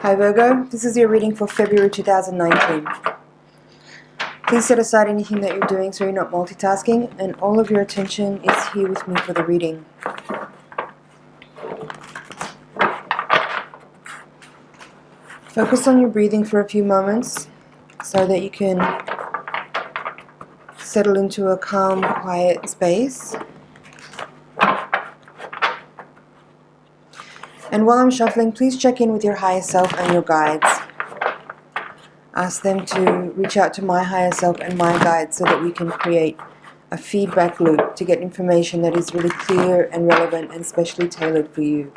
Hi Virgo, this is your reading for February 2019. Please set aside anything that you're doing so you're not multitasking, and all of your attention is here with me for the reading. Focus on your breathing for a few moments so that you can settle into a calm, quiet space. And while I'm shuffling, please check in with your higher self and your guides. Ask them to reach out to my higher self and my guides so that we can create a feedback loop to get information that is really clear and relevant and specially tailored for you.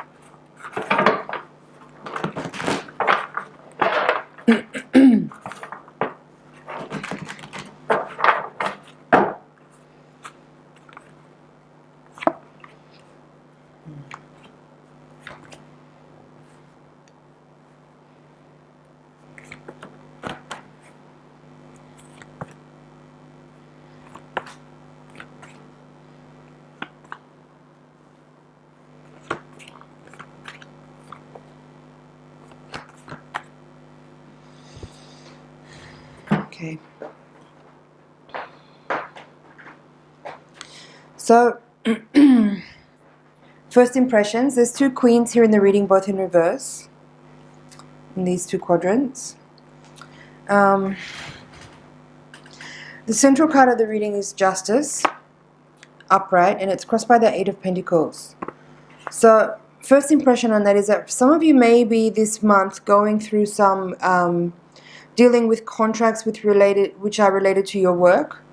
Okay. So, first impressions. There's two queens here in the reading, both in reverse, in these two quadrants. The central card of the reading is Justice, upright, and it's crossed by the Eight of Pentacles. So, first impression on that is that some of you may be this month going through some dealing with contracts which are related to your work.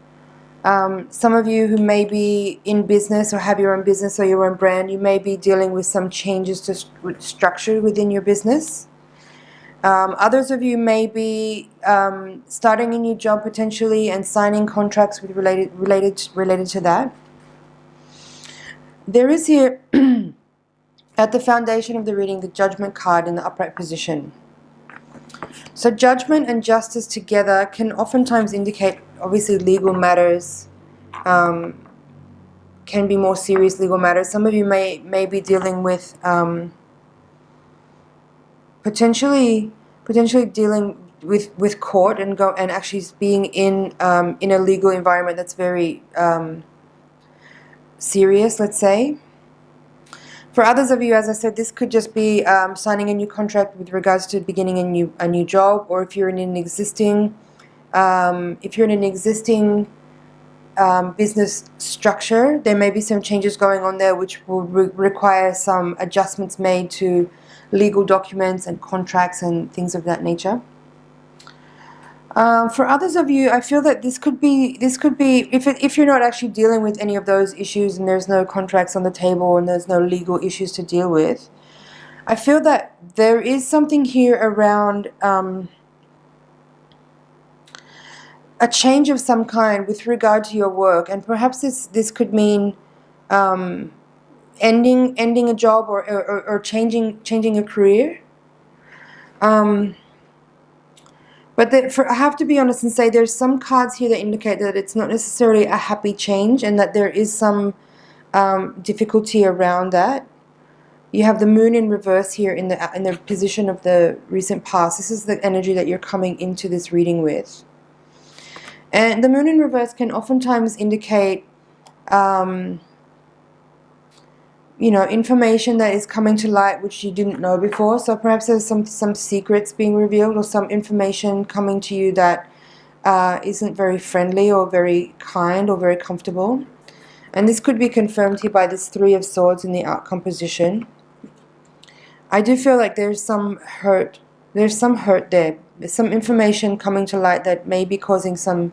Some of you who may be in business or have your own business or your own brand, you may be dealing with some changes to structure within your business. Others of you may be starting a new job potentially and signing contracts with related to that. There is here at the foundation of the reading the Judgment card in the upright position. So judgment and justice together can oftentimes indicate, obviously, legal matters, can be more serious legal matters. Some of you may be dealing with potentially dealing with court and actually being in a legal environment that's very serious, let's say. For others of you, as I said, this could just be signing a new contract with regards to beginning a new job, or if you're in an existing business structure, there may be some changes going on there which will require some adjustments made to legal documents and contracts and things of that nature. For others of you, I feel that this could be if you're not actually dealing with any of those issues and there's no contracts on the table and there's no legal issues to deal with, I feel that there is something here around a change of some kind with regard to your work, and perhaps this could mean ending a job or changing a career. But I have to be honest and say there's some cards here that indicate that it's not necessarily a happy change and that there is some difficulty around that. You have the Moon in reverse here in the position of the recent past. This is the energy that you're coming into this reading with. And the Moon in reverse can oftentimes indicate information that is coming to light which you didn't know before. So perhaps there's some secrets being revealed or some information coming to you that isn't very friendly or very kind or very comfortable. And this could be confirmed here by this Three of Swords in the outcome position. I do feel like there's some hurt. There's some hurt there. There's some information coming to light that may be causing some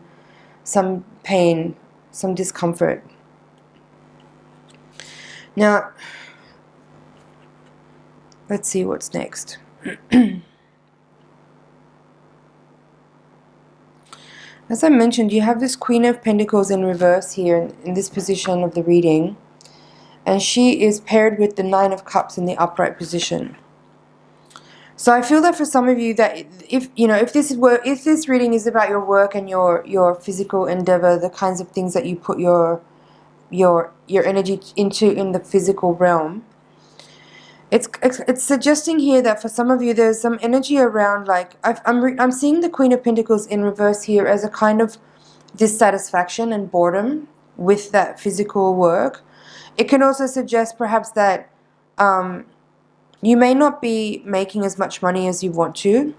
pain, some discomfort. Now, let's see what's next. As I mentioned, you have this Queen of Pentacles in reverse here in this position of the reading, and she is paired with the Nine of Cups in the upright position. So I feel that for some of you that if this reading is about your work and your physical endeavor, the kinds of things that you put your energy into in the physical realm, It's suggesting here that for some of you there's some energy around, like I'm seeing the Queen of Pentacles in reverse here as a kind of dissatisfaction and boredom with that physical work. It can also suggest perhaps that you may not be making as much money as you want to,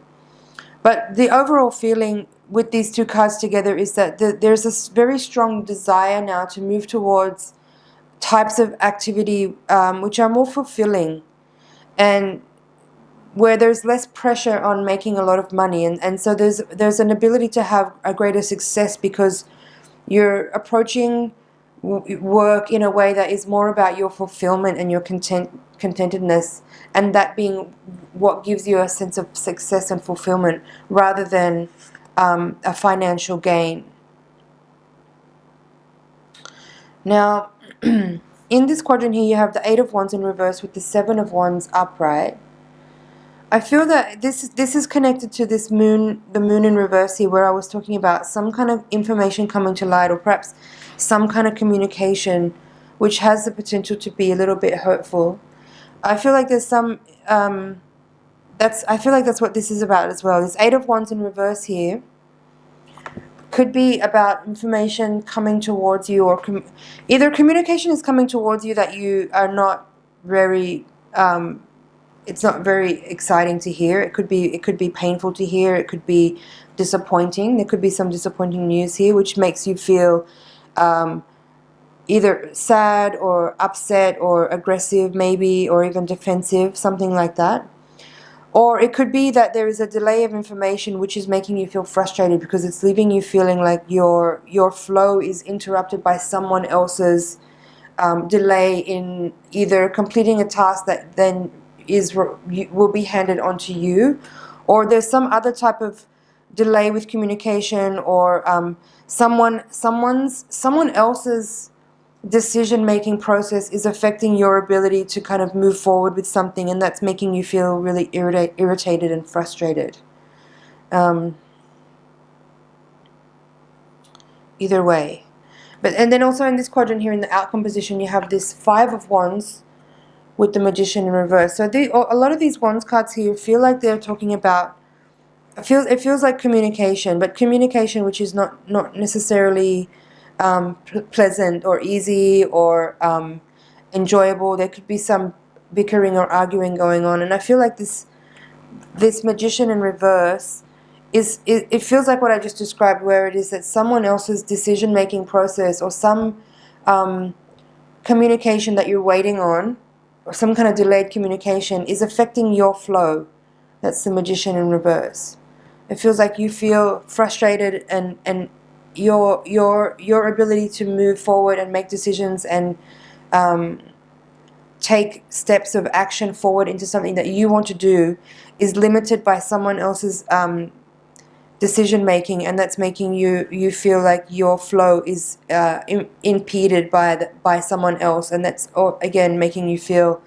but the overall feeling with these two cards together is that there's this very strong desire now to move towards types of activity which are more fulfilling, and where there's less pressure on making a lot of money, and so there's an ability to have a greater success because you're approaching work in a way that is more about your fulfillment and your contentedness, and that being what gives you a sense of success and fulfillment rather than a financial gain. Now, in this quadrant here, you have the Eight of Wands in reverse with the Seven of Wands upright. I feel that this is connected to this moon, the moon in reverse here, where I was talking about some kind of information coming to light, or perhaps some kind of communication which has the potential to be a little bit hurtful. I feel like there's some I feel like that's what this is about as well. This Eight of Wands in reverse here could be about information coming towards you, or either communication is coming towards you that you are not very it's not very exciting to hear. It could be painful to hear. It could be disappointing. There could be some disappointing news here which makes you feel either sad or upset or aggressive maybe, or even defensive, something like that. Or it could be that there is a delay of information which is making you feel frustrated because it's leaving you feeling like your flow is interrupted by someone else's delay in either completing a task that then will be handed on to you, or there's some other type of delay with communication, or someone else's decision-making process is affecting your ability to kind of move forward with something, and that's making you feel really irritated and frustrated. Either way. And then also in this quadrant here in the outcome position, you have this Five of Wands with the Magician in reverse. So a lot of these Wands cards here feel like they're talking about, it feels like communication, but communication which is not necessarily pleasant or easy or enjoyable. There could be some bickering or arguing going on, and I feel like this Magician in reverse it feels like what I just described, where it is that someone else's decision-making process, or some communication that you're waiting on, or some kind of delayed communication, is affecting your flow. That's the Magician in reverse. It feels like you feel frustrated, and your ability to move forward and make decisions and take steps of action forward into something that you want to do is limited by someone else's decision making, and that's making you feel like your flow is impeded by someone else, and that's again making you feel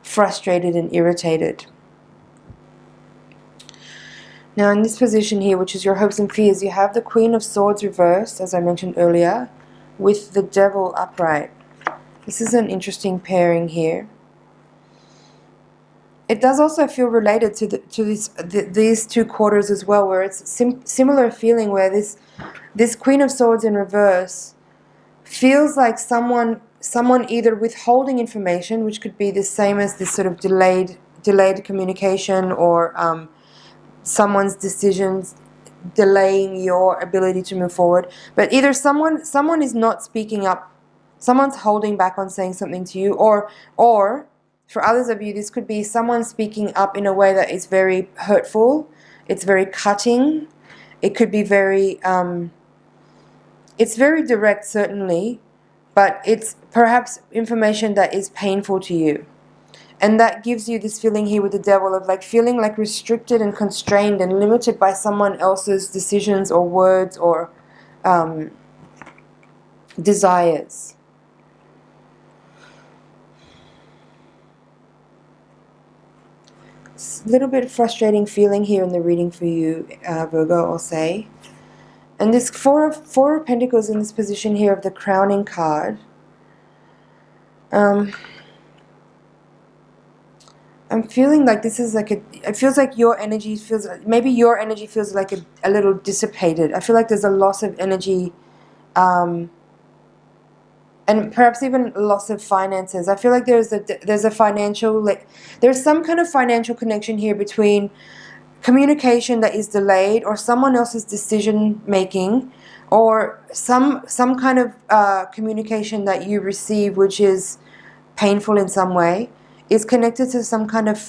frustrated and irritated. Now in this position here, which is your hopes and fears, you have the Queen of Swords reversed, as I mentioned earlier, with the Devil upright. This is an interesting pairing here. It does also feel related to these two quarters as well, where it's similar feeling, where this Queen of Swords in reverse feels like someone either withholding information, which could be the same as this sort of delayed communication, or someone's decisions delaying your ability to move forward. But either someone is not speaking up, someone's holding back on saying something to you, or for others of you, this could be someone speaking up in a way that is very hurtful. It's very cutting. It could be very, it's very direct, certainly, but it's perhaps information that is painful to you. And that gives you this feeling here with the Devil of like feeling like restricted and constrained and limited by someone else's decisions or words or desires. It's a little bit frustrating feeling here in the reading for you, Virgo, I'll say. And this Four of Pentacles in this position here of the Crowning card. I'm feeling like this is like it feels like your energy feels, maybe your energy feels like a little dissipated. I feel like there's a loss of energy, and perhaps even loss of finances. I feel like there's a financial, like there's some kind of financial connection here between communication that is delayed, or someone else's decision making, or some kind of communication that you receive which is painful in some way, is connected to some kind of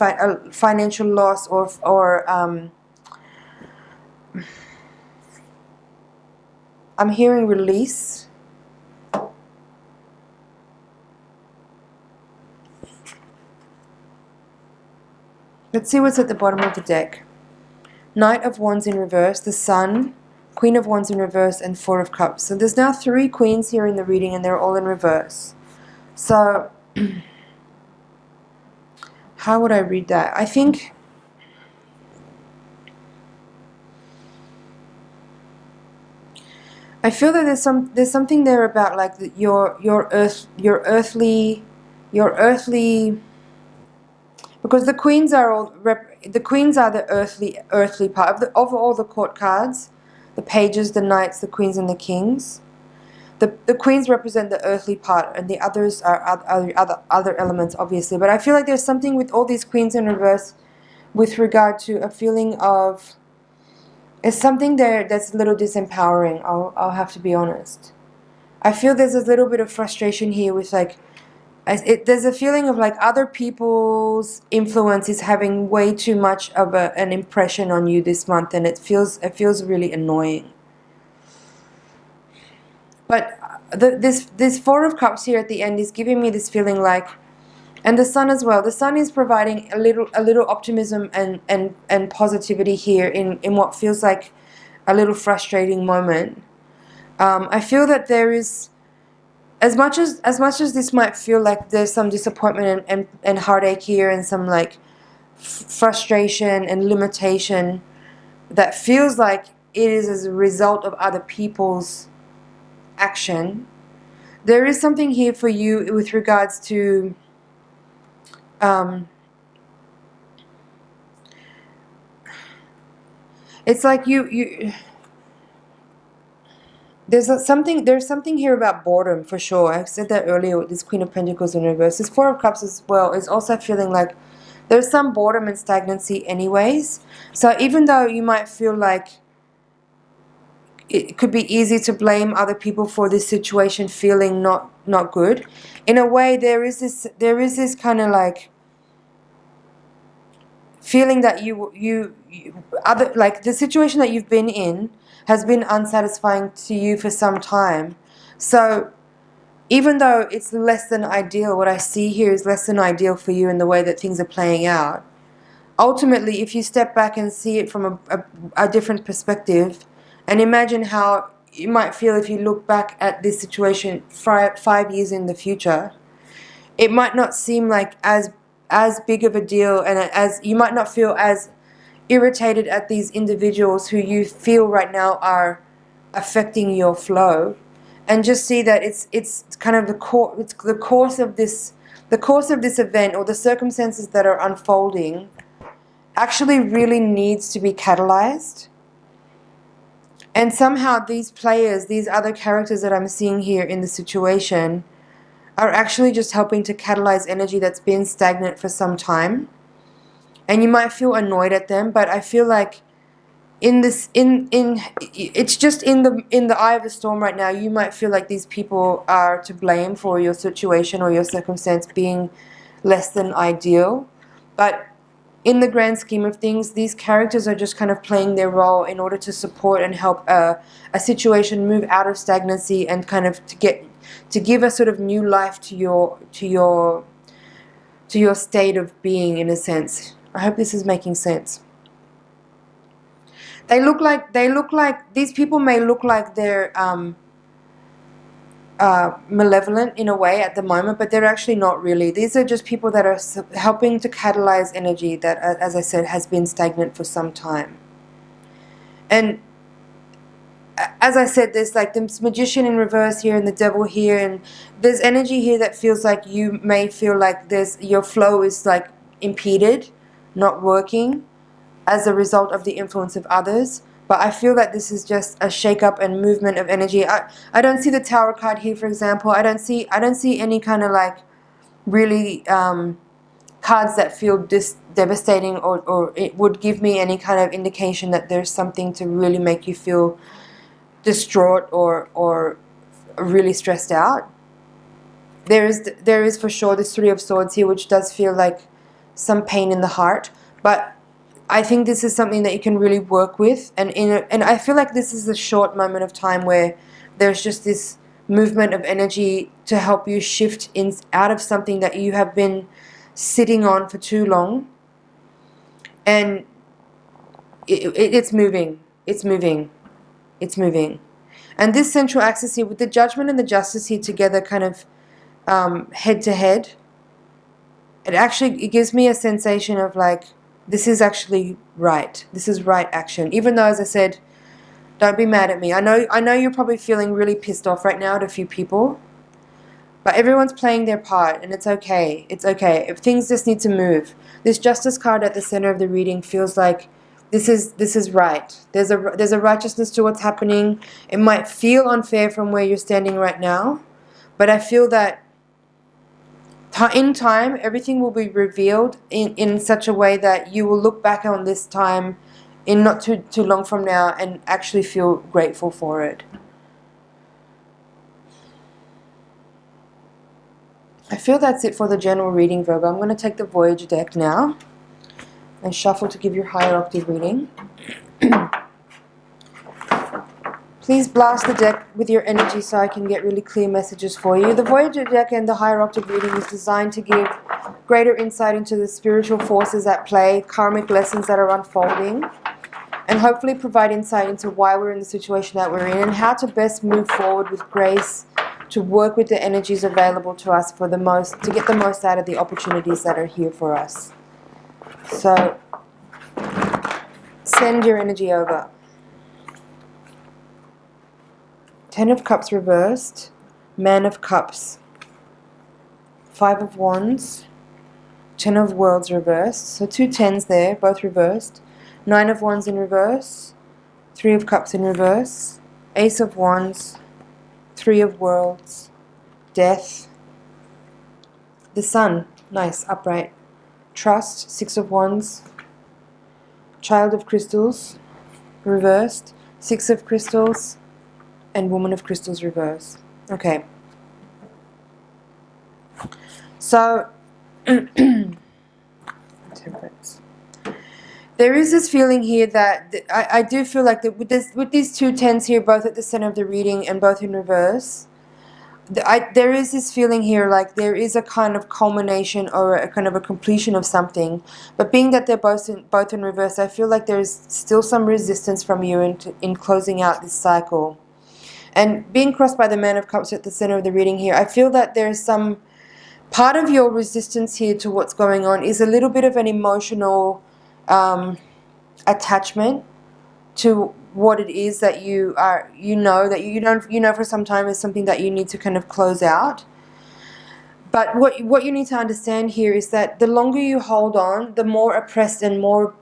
financial loss, or I'm hearing release. Let's see what's at the bottom of the deck. Knight of Wands in reverse, the Sun, Queen of Wands in reverse, and Four of Cups. So there's now 3 queens here in the reading, and they're all in reverse. So how would I read that? I think I feel that there's something there about like your earthly, because the queens are all the earthly part of all the court cards, the pages, the knights, the queens, and the kings. The queens represent the earthly part, and the others are other elements, obviously. But I feel like there's something with all these queens in reverse with regard to a feeling of, it's something there that's a little disempowering. I'll have to be honest. I feel there's a little bit of frustration here with like, there's a feeling of like other people's influence is having way too much of an impression on you this month, and it feels really annoying. But this Four of Cups here at the end is giving me this feeling like, and the Sun as well. The Sun is providing a little optimism and positivity here in what feels like a little frustrating moment. I feel that there is, as much as this might feel like there's some disappointment and heartache here, and some like frustration and limitation that feels like it is as a result of other people's action, there is something here for you with regards to it's like there's something here about boredom, for sure. I said that earlier with this Queen of Pentacles in reverse. This Four of Cups as well is also feeling like there's some boredom and stagnancy anyways. So even though you might feel like it could be easy to blame other people for this situation feeling not good, in a way there is this kind of like feeling that like the situation that you've been in has been unsatisfying to you for some time. So even though it's less than ideal, what I see here is less than ideal for you in the way that things are playing out. Ultimately, if you step back and see it from a different perspective, and imagine how you might feel if you look back at this situation 5 years in the future, it might not seem like as big of a deal, and as you might not feel as irritated at these individuals who you feel right now are affecting your flow, and just see that it's kind of the course of this event, or the circumstances that are unfolding actually really needs to be catalyzed. And somehow these players, these other characters that I'm seeing here in the situation, are actually just helping to catalyze energy that's been stagnant for some time. And you might feel annoyed at them, but I feel like it's just in the eye of the storm right now. You might feel like these people are to blame for your situation or your circumstance being less than ideal. But in the grand scheme of things, these characters are just kind of playing their role in order to support and help a situation move out of stagnancy, and kind of to give a sort of new life to your state of being, in a sense. I hope this is making sense. They look like these people may look like they're malevolent in a way at the moment, but they're actually not really. These are just people that are helping to catalyze energy that, as I said, has been stagnant for some time. And as I said, there's like this Magician in reverse here and the Devil here, and there's energy here that feels like you may feel like your flow is like impeded, not working as a result of the influence of others. But I feel that this is just a shake-up and movement of energy. I don't see the Tower card here, for example. I don't see any kind of like really cards that feel devastating, or it would give me any kind of indication that there's something to really make you feel distraught or really stressed out. There is for sure this Three of Swords here, which does feel like some pain in the heart, but I think this is something that you can really work with, and I feel like this is a short moment of time where there's just this movement of energy to help you shift out of something that you have been sitting on for too long, and it's moving. And this central axis here with the Judgment and the Justice here together, kind of head to head, it gives me a sensation of like, this is actually right. This is right action. Even though, as I said, don't be mad at me. I know you're probably feeling really pissed off right now at a few people, but everyone's playing their part, and it's okay. It's okay. If things just need to move. This Justice card at the center of the reading feels like this is right. There's a righteousness to what's happening. It might feel unfair from where you're standing right now, but I feel that in time, everything will be revealed in such a way that you will look back on this time in not too long from now and actually feel grateful for it. I feel that's it for the general reading, Virgo. I'm going to take the Voyager deck now and shuffle to give your higher octave reading. Please blast the deck with your energy so I can get really clear messages for you. The Voyager deck and the higher octave reading is designed to give greater insight into the spiritual forces at play, karmic lessons that are unfolding, and hopefully provide insight into why we're in the situation that we're in and how to best move forward with grace to work with the energies available to us to get the most out of the opportunities that are here for us. So, send your energy over. Ten of Cups reversed, Man of Cups, Five of Wands, Ten of Worlds reversed, so two tens there, both reversed, Nine of Wands in reverse, Three of Cups in reverse, Ace of Wands, Three of Worlds, Death, the Sun, nice, upright, Trust, Six of Wands, Child of Crystals, reversed, Six of Crystals, and Woman of Crystals reverse. Okay. So, Temperance. There is this feeling here that I do feel like that with these two tens here, both at the center of the reading and both in reverse, there is this feeling here like there is a kind of culmination or a kind of a completion of something. But being that they're both in reverse, I feel like there's still some resistance from you in closing out this cycle. And being crossed by the Man of Cups at the center of the reading here, I feel that there's some part of your resistance here to what's going on is a little bit of an emotional attachment to what it is that you know for some time is something that you need to kind of close out. But what you need to understand here is that the longer you hold on, the more oppressed and more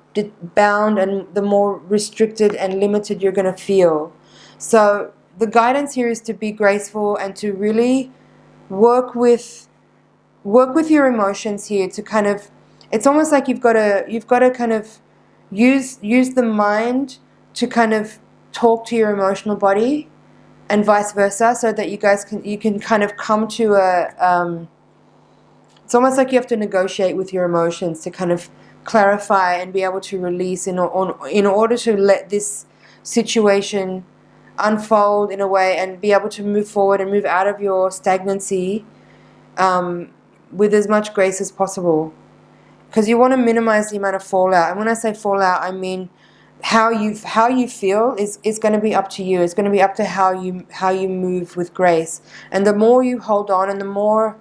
bound and the more restricted and limited you're going to feel. So the guidance here is to be graceful and to really work with your emotions here to kind of, it's almost like you've got to kind of use the mind to kind of talk to your emotional body and vice versa, so that you can kind of come to a it's almost like you have to negotiate with your emotions to kind of clarify and be able to release in order to let this situation unfold in a way and be able to move forward and move out of your stagnancy with as much grace as possible, because you want to minimize the amount of fallout. And when I say fallout, I mean how you feel is going to be up to you. It's going to be up to how you move with grace. And the more you hold on and the more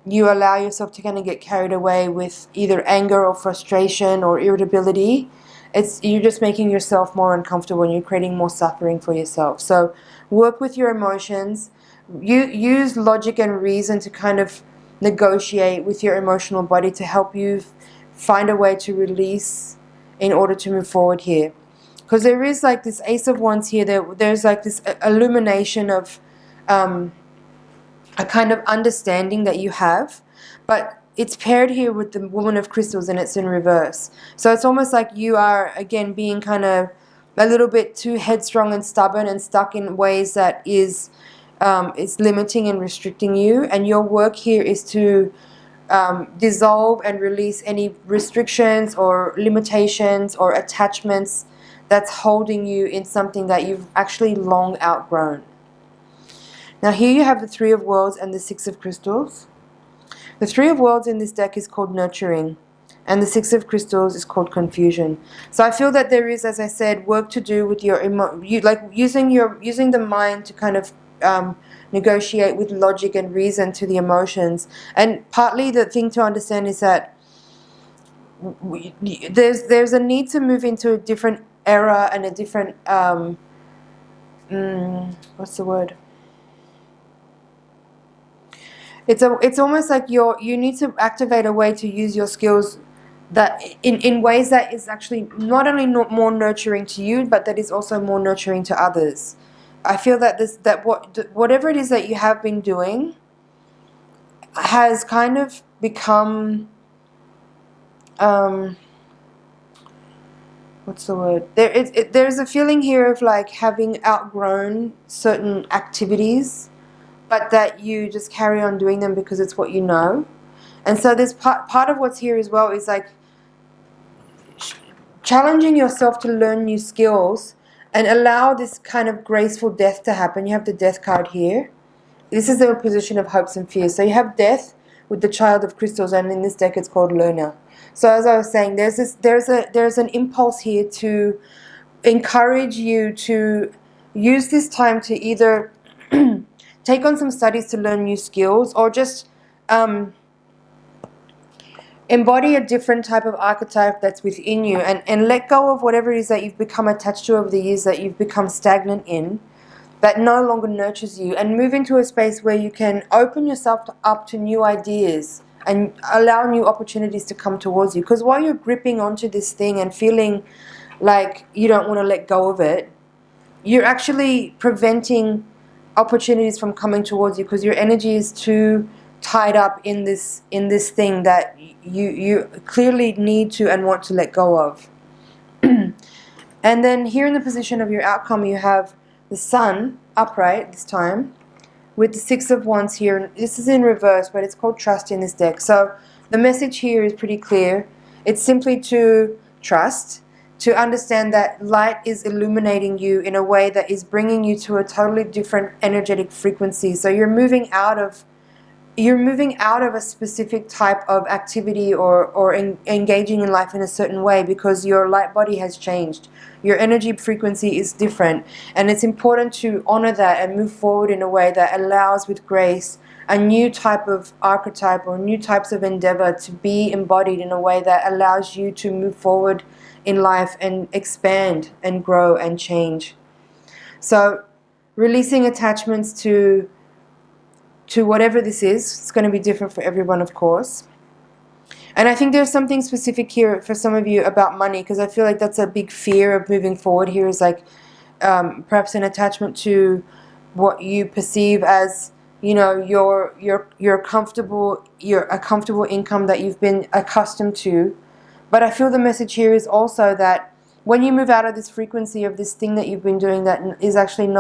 you allow yourself to kind of get carried away with either anger or frustration or irritability, you're just making yourself more uncomfortable and you're creating more suffering for yourself. So work with your emotions. You use logic and reason to kind of negotiate with your emotional body to help you find a way to release in order to move forward here. Because there is like this Ace of Wands here, there's like this illumination of a kind of understanding that you have, but it's paired here with the Woman of Crystals and it's in reverse. So it's almost like you are, again, being kind of a little bit too headstrong and stubborn and stuck in ways that is limiting and restricting you. And your work here is to dissolve and release any restrictions or limitations or attachments that's holding you in something that you've actually long outgrown. Now here you have the Three of Worlds and the Six of Crystals. The Three of Worlds in this deck is called nurturing, and the Six of Crystals is called confusion. So I feel that there is, as I said, work to do with your using the mind to kind of negotiate with logic and reason to the emotions. And partly the thing to understand is that there's a need to move into a different era and a different what's the word? It's almost like you need to activate a way to use your skills that in ways that is actually not only more nurturing to you, but that is also more nurturing to others. I feel that whatever it is that you have been doing has kind of become what's the word? There's a feeling here of like having outgrown certain activities, but that you just carry on doing them because it's what you know. And so there's part of what's here as well is like challenging yourself to learn new skills and allow this kind of graceful death to happen. You have the Death card here. This is the position of hopes and fears. So you have death with the Child of Crystals, and in this deck it's called Learner. So as I was saying, there's an impulse here to encourage you to use this time to either take on some studies to learn new skills, or just embody a different type of archetype that's within you, and let go of whatever it is that you've become attached to over the years, that you've become stagnant in, that no longer nurtures you, and move into a space where you can open yourself up to new ideas and allow new opportunities to come towards you. Because while you're gripping onto this thing and feeling like you don't want to let go of it, you're actually preventing opportunities from coming towards you, because your energy is too tied up in this thing that you clearly need to and want to let go of. And then here in the position of your outcome, you have the Sun upright this time with the Six of Wands here. This is in reverse, but it's called trust in this deck. So the message here is pretty clear. It's simply to trust, to understand that light is illuminating you in a way that is bringing you to a totally different energetic frequency. So you're moving out of a specific type of activity or engaging in life in a certain way, because your light body has changed. Your energy frequency is different, and it's important to honor that and move forward in a way that allows, with grace, a new type of archetype or new types of endeavor to be embodied in a way that allows you to move forward in life and expand and grow and change. So releasing attachments to whatever this is. It's going to be different for everyone, of course. And I think there's something specific here for some of you about money, because I feel like that's a big fear of moving forward here, is like perhaps an attachment to what you perceive as, you know, your comfortable income that you've been accustomed to. But I feel the message here is also that when you move out of this frequency of this thing that you've been doing that is actually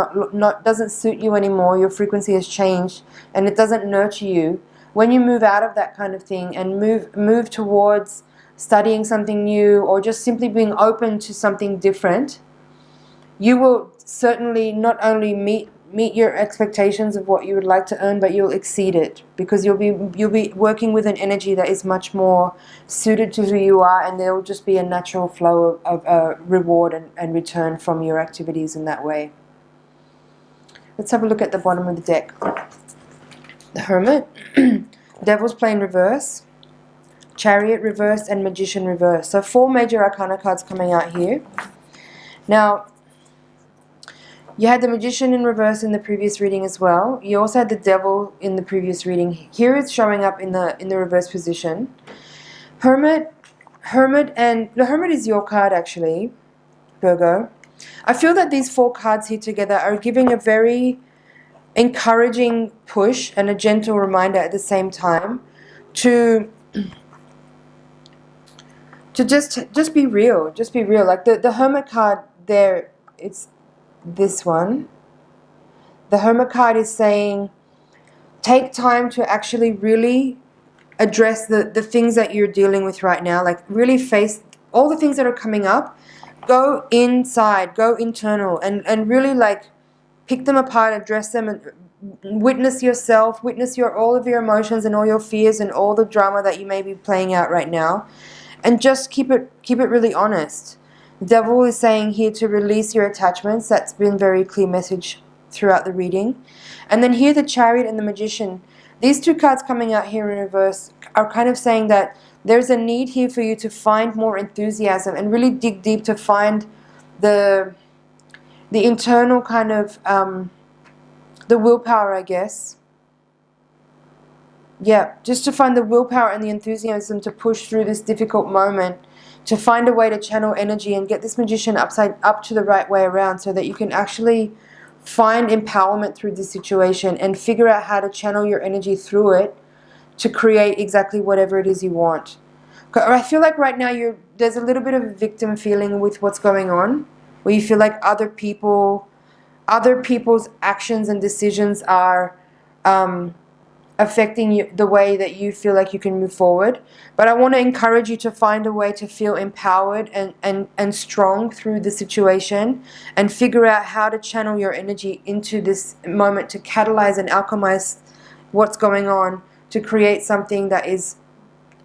doesn't suit you anymore, your frequency has changed and it doesn't nurture you. When you move out of that kind of thing and move towards studying something new, or just simply being open to something different, you will certainly not only meet your expectations of what you would like to earn, but you'll exceed it, because you'll be working with an energy that is much more suited to who you are, and there will just be a natural flow of reward and return from your activities in that way. Let's have a look at the bottom of the deck. The Hermit, Devil's Plane reverse, Chariot reverse, and Magician reverse. So 4 major arcana cards coming out here. Now, You had the Magician in reverse in the previous reading as well. You also had the Devil in the previous reading. Here it's showing up in the reverse position. Hermit, and the Hermit is your card actually, Virgo. I feel that these 4 cards here together are giving a very encouraging push and a gentle reminder at the same time to just be real. Just be real. Like the Hermit card there, it's this one. The Hermit card is saying take time to actually really address the things that you're dealing with right now. Like really face all the things that are coming up. Go inside, go internal, and really like pick them apart, address them, and witness yourself, witness all of your emotions and all your fears and all the drama that you may be playing out right now. And just keep it really honest. The Devil is saying here to release your attachments. That's been a very clear message throughout the reading. And then here the Chariot and the Magician. These 2 cards coming out here in reverse are kind of saying that there's a need here for you to find more enthusiasm and really dig deep to find the internal kind of the willpower, I guess. Yeah, just to find the willpower and the enthusiasm to push through this difficult moment, to find a way to channel energy and get this Magician up to the right way around so that you can actually find empowerment through this situation and figure out how to channel your energy through it to create exactly whatever it is you want. I feel like right now there's a little bit of a victim feeling with what's going on, where you feel like other people's actions and decisions are affecting you, the way that you feel like you can move forward. But I want to encourage you to find a way to feel empowered and strong through the situation, and figure out how to channel your energy into this moment to catalyze and alchemize what's going on to create something that is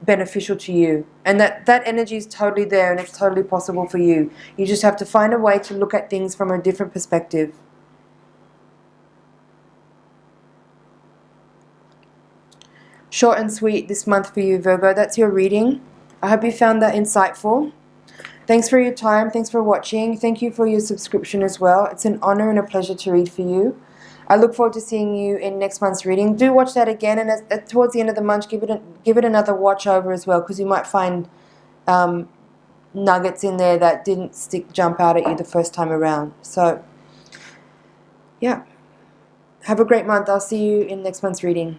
beneficial to you. And that energy is totally there and it's totally possible for you. You just have to find a way to look at things from a different perspective. Short and sweet this month for you, Virgo. That's your reading. I hope you found that insightful. Thanks for your time. Thanks for watching. Thank you for your subscription as well. It's an honor and a pleasure to read for you. I look forward to seeing you in next month's reading. Do watch that again, and towards the end of the month, give it another watch over as well, because you might find nuggets in there that didn't jump out at you the first time around. So, yeah. Have a great month. I'll see you in next month's reading.